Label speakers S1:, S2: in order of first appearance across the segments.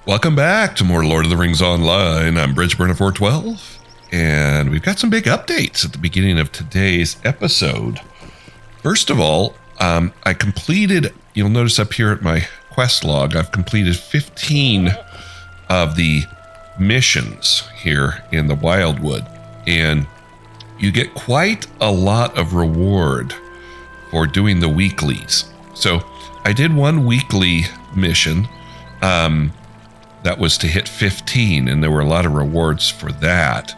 S1: Welcome back to more Lord of the Rings Online. I'm Bridgeburner412, and we've got some big updates at the beginning of today's episode. First of all, I completed, you'll notice up here at my quest log, I've completed 15 of the missions here in the Wildwood, and you get quite a lot of reward for doing the weeklies. So I did one weekly mission, that was to hit 15, and there were a lot of rewards for that.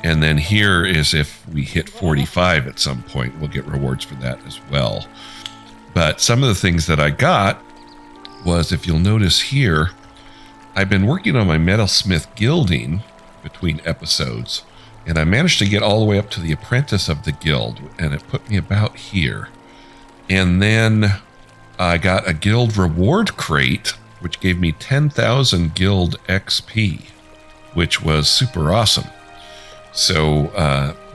S1: And then here is if we hit 45 at some point, we'll get rewards for that as well. But some of the things that I got was, if you'll notice here, I've been working on my metalsmith gilding between episodes, and I managed to get all the way up to the apprentice of the guild, and it put me about here. And then I got a guild reward crate, which gave me 10,000 guild XP, which was super awesome. So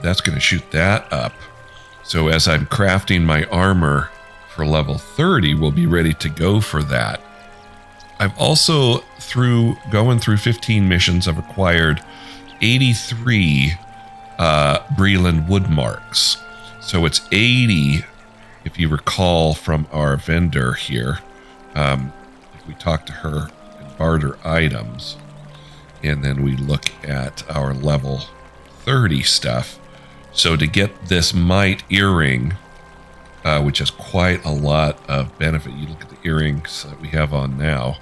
S1: that's going to shoot that up. So as I'm crafting my armor for level 30, we'll be ready to go for that. I've also, going through 15 missions, I've acquired 83 Breland wood marks. So it's 80, if you recall from our vendor here. We talk to her and barter items, and then we look at our level 30 stuff. So to get this mite earring, which has quite a lot of benefit, you look at the earrings that we have on now.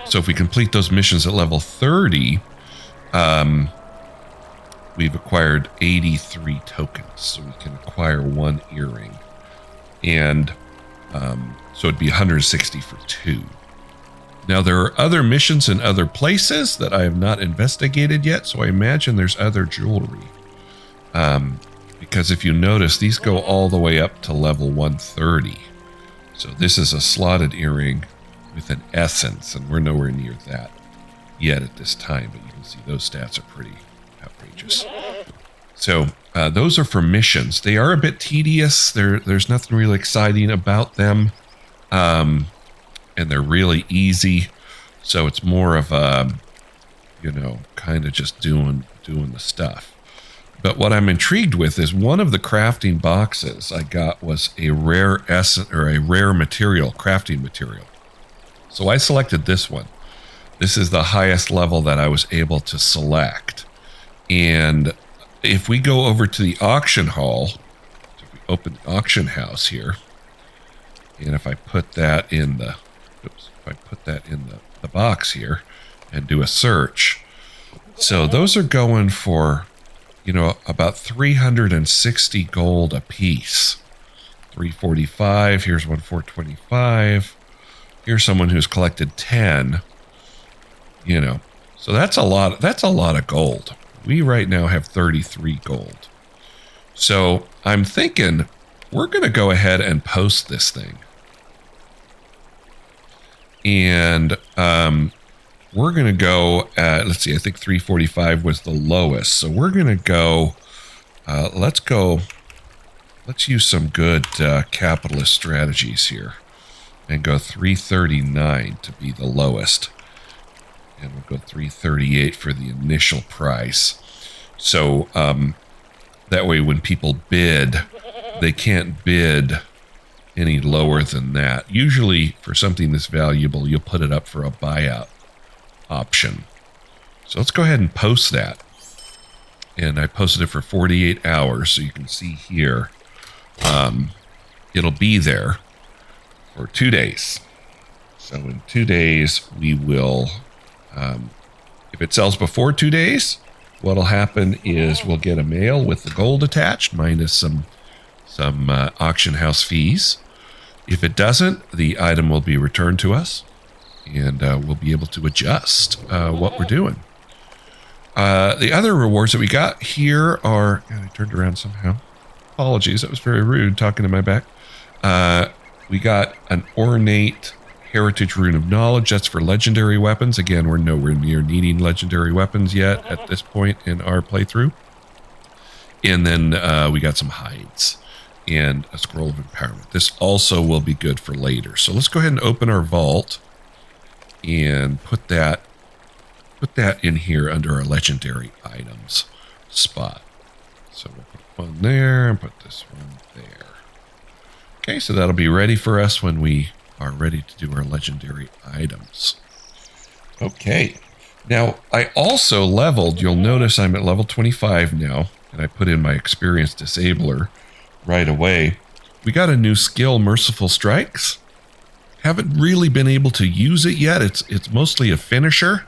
S1: So if we complete those missions at level 30, we've acquired 83 tokens, so we can acquire one earring. And so it'd be 160 for 2. Now, there are other missions in other places that I have not investigated yet, so I imagine there's other jewelry. Because if you notice, these go all the way up to level 130. So this is a slotted earring with an essence, and we're nowhere near that yet at this time, but you can see those stats are pretty outrageous. So those are for missions. They are a bit tedious. There's nothing really exciting about them. And they're really easy. So it's more of a, kind of just doing the stuff. But what I'm intrigued with is one of the crafting boxes I got was a rare essence, or a rare material, crafting material. So I selected this one. This is the highest level that I was able to select. And if we go over to the auction hall, if we open the auction house here, and if I put that in the, the box here and do a search, so those are going for, about 360 gold a piece. 345. Here's one 425. Here's someone who's collected 10. So that's a lot. That's a lot of gold. We right now have 33 gold. So I'm thinking we're going to go ahead and post this thing. And we're going to go at, let's see, I think 345 was the lowest. So we're going to go, let's use some good capitalist strategies here and go 339 to be the lowest. And we'll go 338 for the initial price. So that way when people bid, they can't bid any lower than that. Usually for something this valuable, you'll put it up for a buyout option. So let's go ahead and post that. And I posted it for 48 hours. So you can see here, it'll be there for 2 days. So in 2 days, we will, if it sells before 2 days, what'll happen is we'll get a mail with the gold attached minus some auction house fees. If it doesn't, the item will be returned to us, and we'll be able to adjust what we're doing. The other rewards that we got here are, I turned around somehow. Apologies, that was very rude talking to my back. We got an ornate heritage rune of knowledge. That's for legendary weapons. Again, we're nowhere near needing legendary weapons yet at this point in our playthrough. And then we got some hides and a scroll of empowerment. This also will be good for later. So let's go ahead and open our vault. and put that in here under our legendary items spot. So we'll put one there and put this one there. Okay, so that'll be ready for us when we are ready to do our legendary items. Okay, now I also leveled. You'll notice I'm at level 25 now, and I put in my experience disabler right away. We got a new skill, Merciful Strikes. Haven't really been able to use it yet. It's mostly a finisher.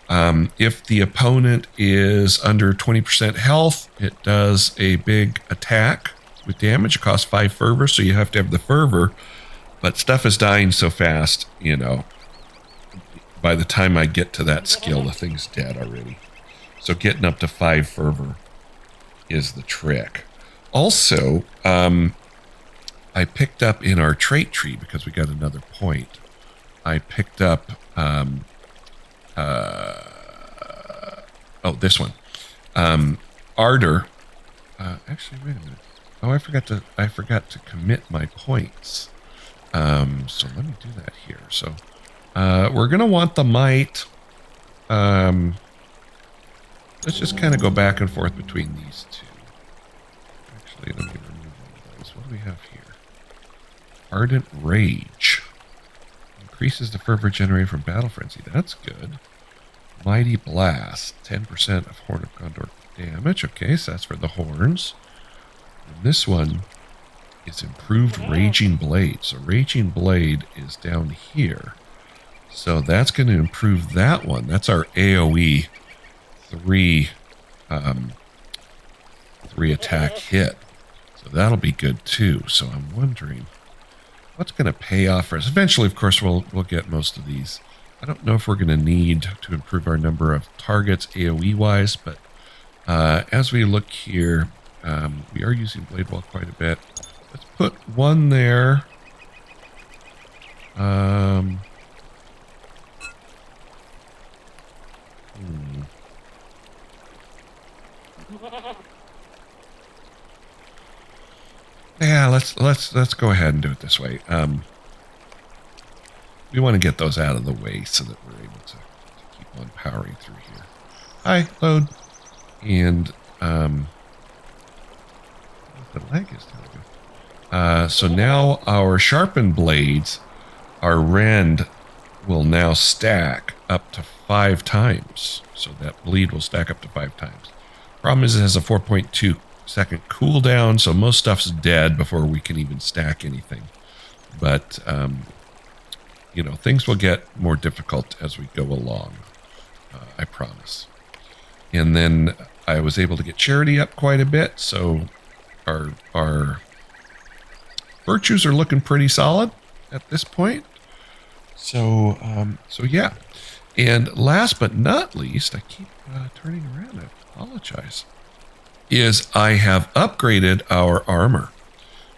S1: If the opponent is under 20% health, it does a big attack with damage. It costs 5 fervor, so you have to have the fervor. But stuff is dying so fast, you know. By the time I get to that skill, the thing's dead already. So getting up to 5 fervor is the trick. Also, I picked up in our trait tree, because we got another point, I picked up, this one. Ardor. Actually, wait a minute. Oh, I forgot to commit my points. So let me do that here. So, we're going to want the might. Let's just kind of go back and forth between these two. Actually, let me remove one of those. What do we have here? Ardent Rage. Increases the fervor generated from Battle Frenzy. That's good. Mighty Blast. 10% of Horn of Gondor damage. Okay, so that's for the horns. And this one is Improved Raging Blade. So Raging Blade is down here. So that's going to improve that one. That's our AoE 3 attack hit. So that'll be good too. So I'm wondering what's going to pay off for us. Eventually, of course, we'll get most of these. I don't know if we're going to need to improve our number of targets AoE wise, but as we look here, we are using Blade Wall quite a bit. Let's put one there. Yeah, let's go ahead and do it this way. We want to get those out of the way so that we're able to keep on powering through here. Hi, load. And the leg is down good. So now our sharpened blades, our rend will now stack up to 5 times. So that bleed will stack up to 5 times. Problem is it has a 4.2 second cooldown, so most stuff's dead before we can even stack anything. But, you know, things will get more difficult as we go along, I promise. And then I was able to get charity up quite a bit, so our virtues are looking pretty solid at this point. So yeah. And last but not least, I keep turning around, I apologize, is I have upgraded our armor.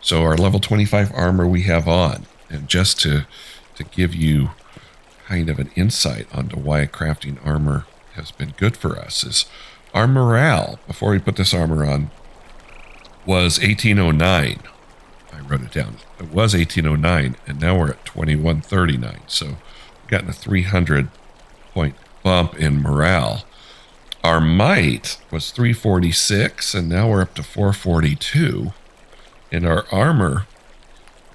S1: So our level 25 armor we have on. And just to give you kind of an insight onto why crafting armor has been good for us is our morale, before we put this armor on, was 1809. I wrote it down. It was 1809, and now we're at 2139. So we've gotten a 300 point bump in morale. Our might was 346, and now we're up to 442. And our armor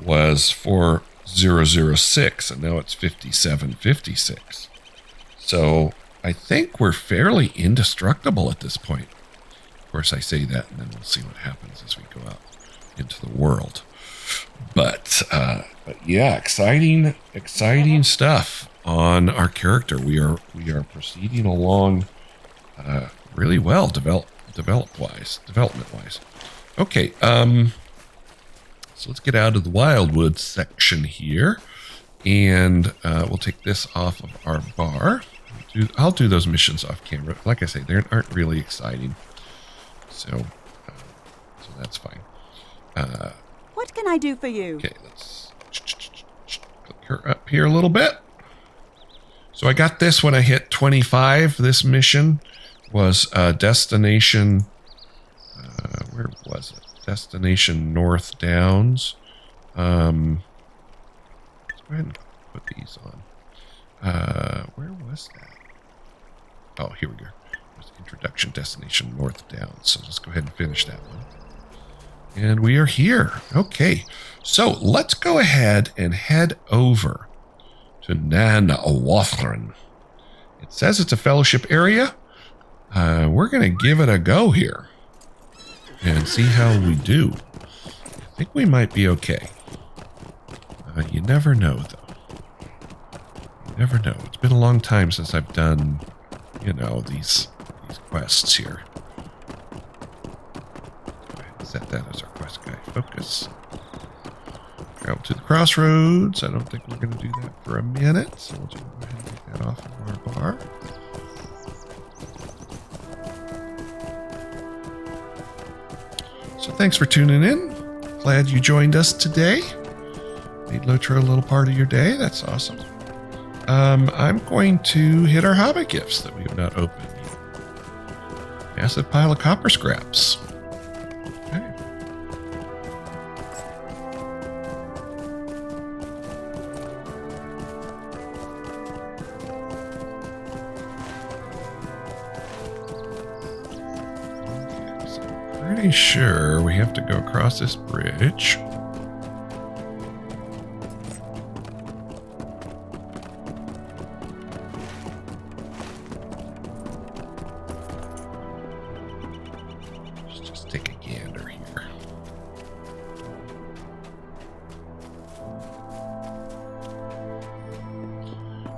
S1: was 4006, and now it's 5756. So I think we're fairly indestructible at this point. Of course, I say that, and then we'll see what happens as we go out into the world. But yeah, exciting stuff on our character. We are proceeding along really well, development wise. Okay, so let's get out of the Wildwood section here, and we'll take this off of our bar. I'll do those missions off camera. Like I say, they aren't really exciting, so that's fine.
S2: What can I do for you?
S1: Okay, let's click her up here a little bit. So I got this when I hit 25. This mission was destination. Where was it? Destination North Downs. Let's go ahead and put these on. where was that? Oh, here we go. There's introduction destination north down. So let's go ahead and finish that one. And we are here. Okay. So let's go ahead and head over to Wathren. It says it's a fellowship area. We're going to give it a go here and see how we do. I think we might be okay. You never know, though. You never know. It's been a long time since I've done, you know, these quests here. Go ahead and set that as our quest guy. Focus. Travel to the crossroads. I don't think we're going to do that for a minute, so we'll just go ahead and take that off of our bar. So thanks for tuning in. Glad you joined us today. Made LotRO a little part of your day. That's awesome. I'm going to hit our Hobbit gifts that we have not opened yet. Massive pile of copper scraps. Okay. So I'm pretty sure we have to go across this bridge.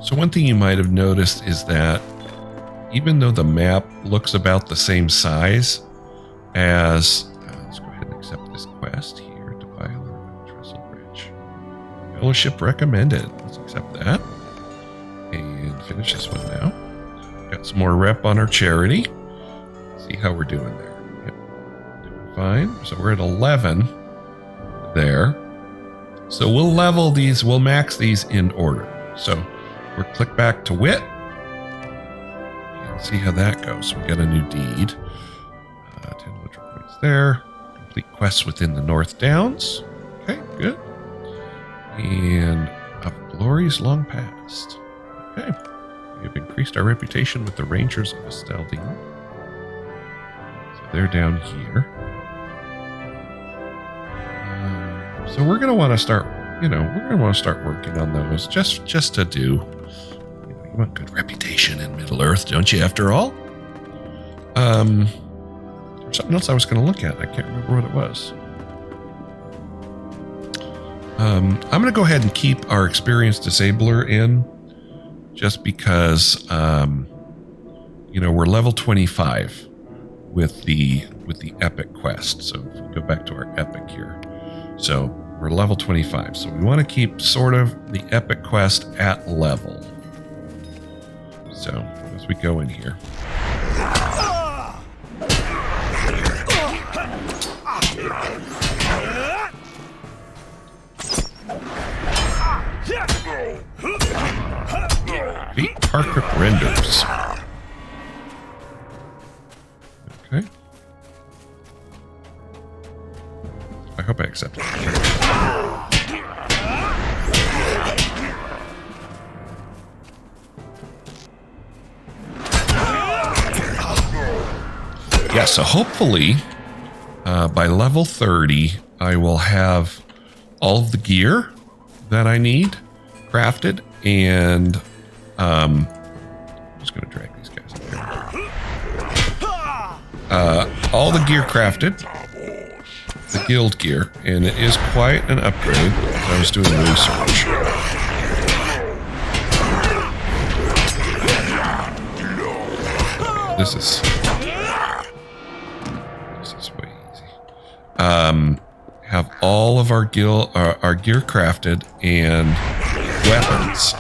S1: So one thing you might have noticed is that even though the map looks about the same size as, let's go ahead and accept this quest here, Defiler Trestle Bridge. Fellowship recommended. Let's accept that. And finish this one now. Got some more rep on our charity. See how we're doing there. Yep. Doing fine. So we're at 11 there. So we'll level these, we'll max these in order. So we'll click back to Wit and see how that goes. We got a new deed. 10 LotRO points there. Complete quests within the North Downs. Okay, good. And of glories long past. Okay. We have increased our reputation with the Rangers of Esteldine. So they're down here. So we're going to want to start, we're going to want to start working on those just to do. You want good reputation in Middle Earth, don't you, after all? There's something else I was going to look at. I can't remember what it was. I'm going to go ahead and keep our experienced disabler in just because, we're level 25 with the epic quest. So if we go back to our epic here. So we're level 25. So we want to keep sort of the epic quest at level. So as we go in here. Beat Parkrip Renders. Okay. I hope I accept it. Yeah, so hopefully by level 30, I will have all of the gear that I need crafted, and I'm just going to drag these guys up here. All the gear crafted, the guild gear, and it is quite an upgrade. I was doing research. This is way easy. Have all of our gear crafted and weapons.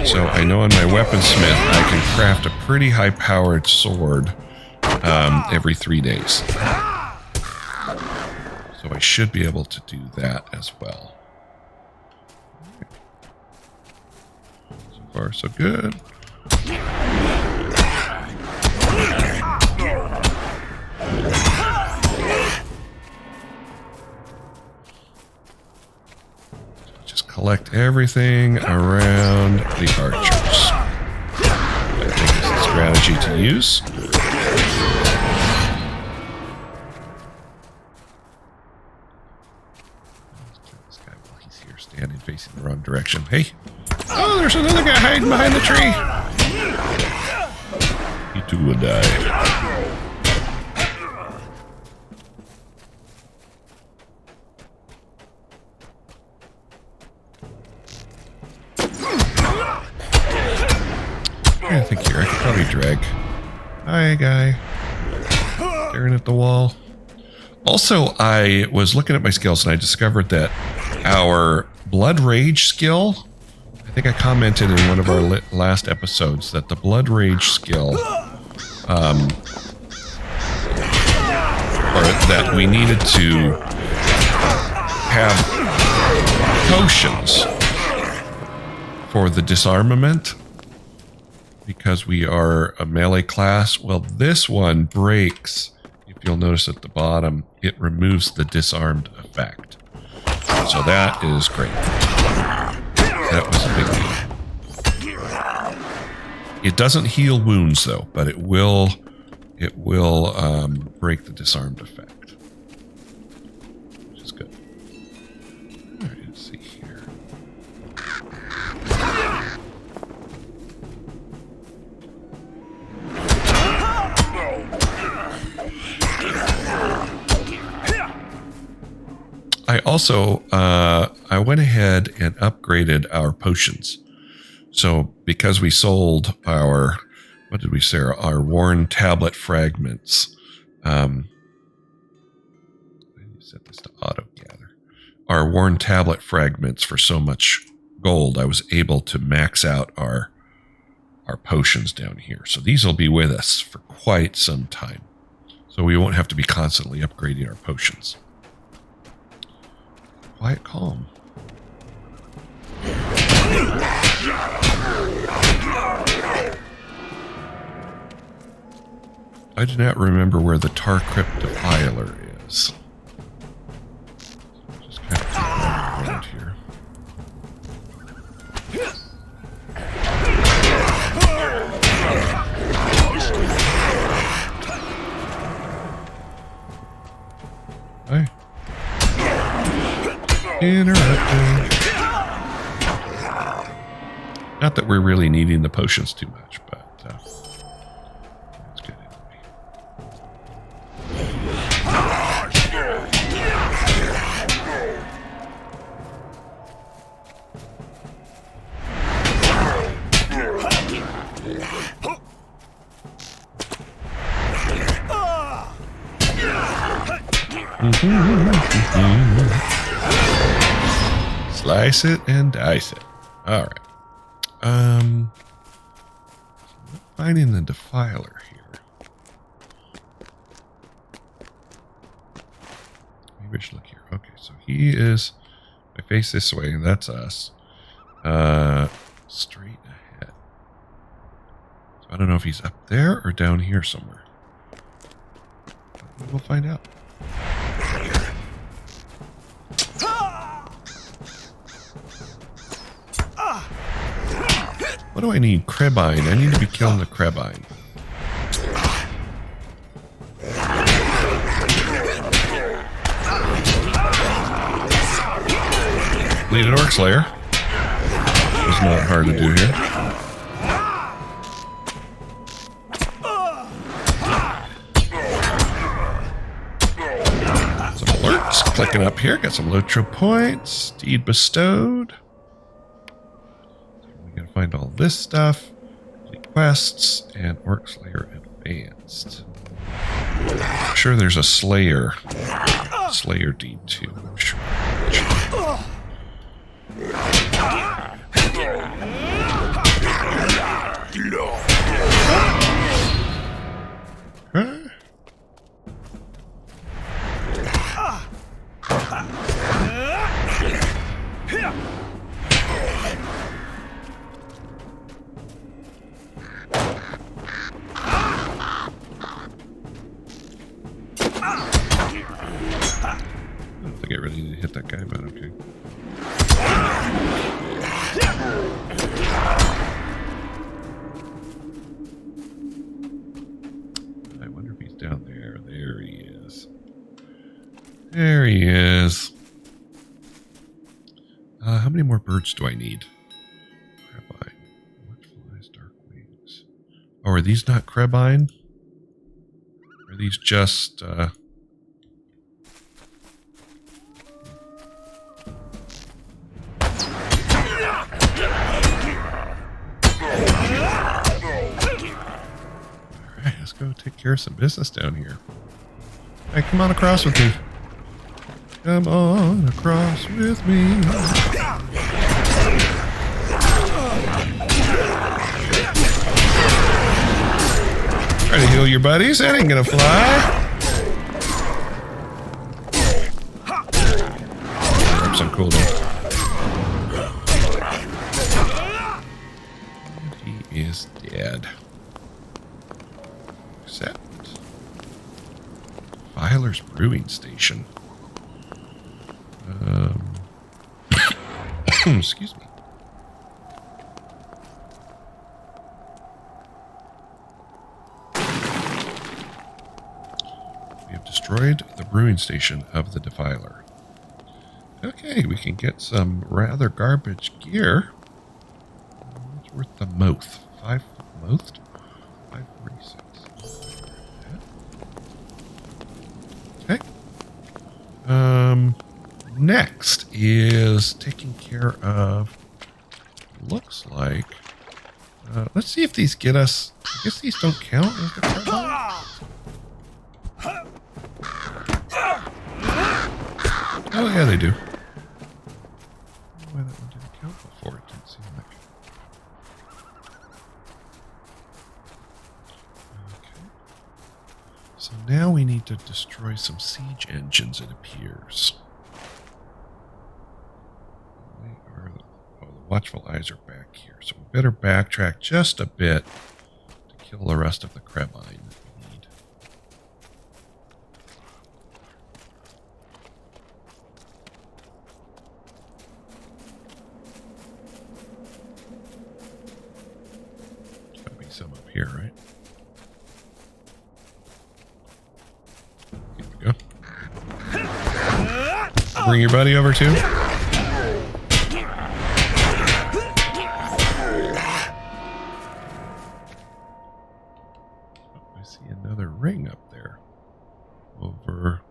S1: So I know in my weaponsmith I can craft a pretty high-powered sword every 3 days. So I should be able to do that as well. So far, so good. collect everything around the archers. I think it's a strategy to use. This guy, while he's here, standing facing the wrong direction. Hey! Oh, there's another guy hiding behind the tree! He too will die. I think here I could probably drag. Hi, guy. Staring at the wall. Also, I was looking at my skills and I discovered that our Blood Rage skill, I think I commented in one of our last episodes that the Blood Rage skill, or that we needed to have potions for the disarmament because we are a melee class. Well, this one breaks, if you'll notice at the bottom, it removes the disarmed effect. So that is great. That was a big deal. It doesn't heal wounds though, but it will break the disarmed effect, which is good. All right, let's see here. I also, I went ahead and upgraded our potions. So because we sold our, what did we say, our worn tablet fragments. Set this to auto gather. Our worn tablet fragments for so much gold, I was able to max out our potions down here. So these will be with us for quite some time. So we won't have to be constantly upgrading our potions. Quiet calm. I do not remember where the Tar Crypt Defiler is. Just kind of keep around here. Hi. Interrupting. Not that we're really needing the potions too much, but that's good anyway. Slice it and dice it. All right. Finding the Defiler here. Maybe I should look here. Okay, so he is. I face this way, and that's us. Straight ahead. So I don't know if he's up there or down here somewhere. We'll find out. What do I need? Krebine. I need to be killing the Krebine. Bleeded Orc Slayer. It's not hard to do here. Some alerts clicking up here. Got some LotRO points. Deed bestowed. Find all this stuff, quests, and Orc Slayer advanced. I'm sure there's a Slayer deed too. I'm sure. Huh? I don't think I really need to hit that guy, but okay. There he is. How many more birds do I need? Crabine. What flies dark wings? Oh, are these not crabine? Are these just... Alright, let's go take care of some business down here. Hey, come on across with me. Come on across with me. Try to heal your buddies. That ain't gonna fly. Grab some cooldown. He is dead. Except Filer's Brewing Station. Excuse me. We have destroyed the brewing station of the Defiler. Okay, we can get some rather garbage gear. What's worth the most? 5 most? 546. Okay. Next is taking care of, looks like, let's see if these get us, I guess these don't count as the crab. Oh yeah, they do. I don't know why that one didn't count before, it didn't seem like. Okay. So now we need to destroy some siege engines, it appears. Watchful eyes are back here, so we better backtrack just a bit to kill the rest of the crabine we need. There's gotta be some up here, right? Here we go. Bring your buddy over too. Ring up there over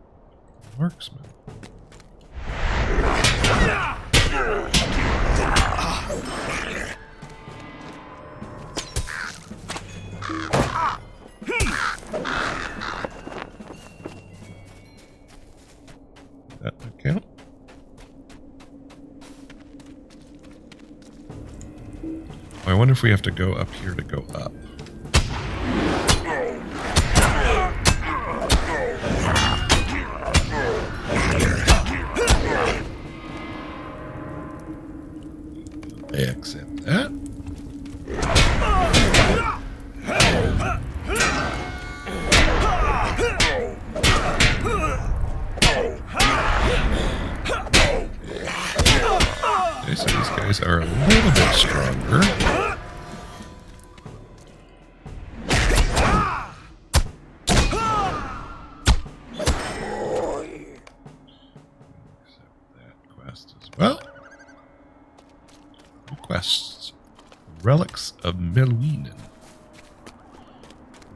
S1: marksman. That would count. I wonder if we have to go up here to go up. I accept that. Okay, so these guys are a little bit stronger. Accept that quest as well. Quests. Relics of Melwinen.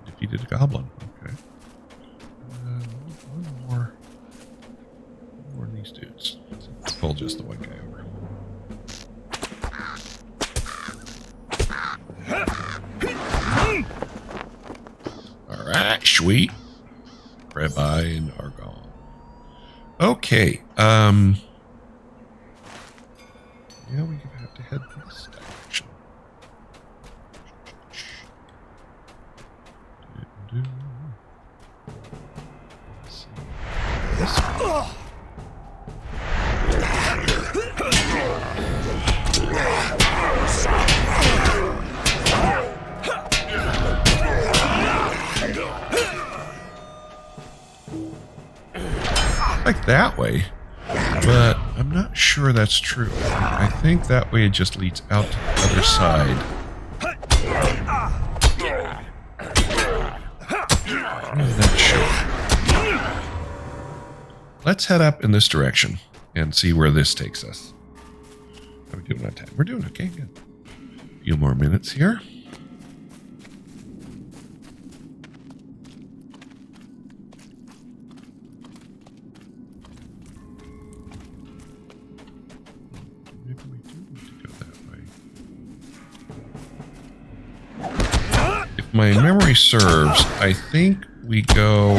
S1: Defeated a goblin. Okay. One more of these dudes. Let's pull just the one guy over. Alright, sweet. Crabine are gone. Okay. Yeah, we have to head this direction. Let's see. This way. Like that way. But I'm not sure that's true. I think that way it just leads out to the other side. I'm not sure. let's head up in this direction and see where this takes us. How are we doing on time? We're doing okay. Good. A few more minutes here. Maybe we do need to go that way. If my memory serves, I think we go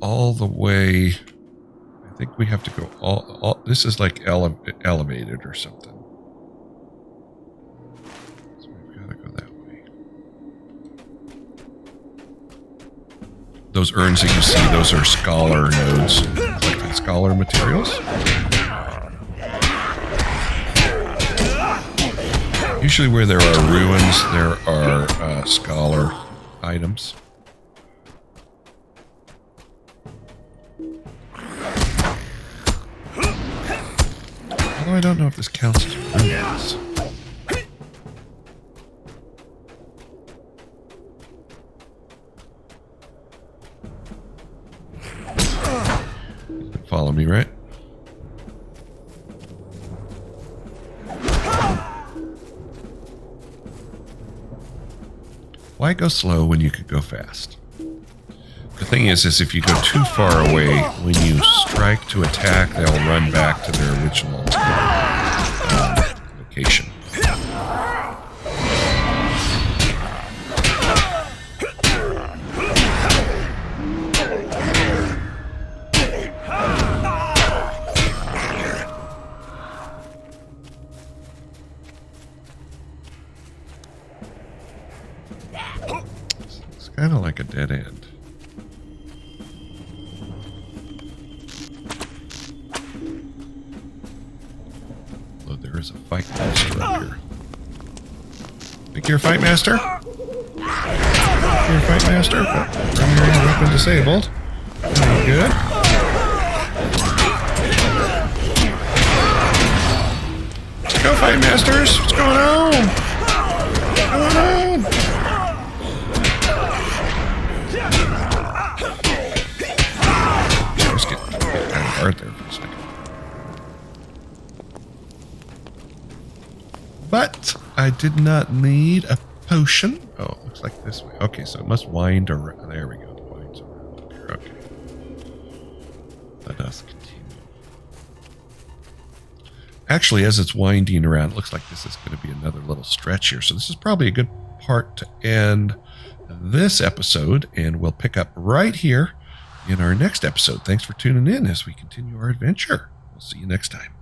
S1: all the way. I think we have to go all this is like elevated or something. So we've got to go that way. Those urns that you see, those are scholar nodes, collecting scholar materials. Usually where there are ruins, there are scholar items. Although I don't know if this counts as ruins. Follow me, right? Why go slow when you could go fast? The thing is if you go too far away, when you strike to attack, they'll run back to their original location. It's kind of like a dead end. There is a fight master up here. Think you're a fight master? You're a fight master? Primary weapon disabled. Very good. Let's go, fight masters! What's going on? What's going on? It was getting kind of hard there for a second. But I did not need a potion. Oh, it looks like this way. Okay, so it must wind around. There we go. It winds around here. Okay. Let us continue. Actually, as it's winding around, it looks like this is going to be another little stretch here. So this is probably a good part to end this episode, and we'll pick up right here in our next episode. Thanks for tuning in as we continue our adventure. We'll see you next time.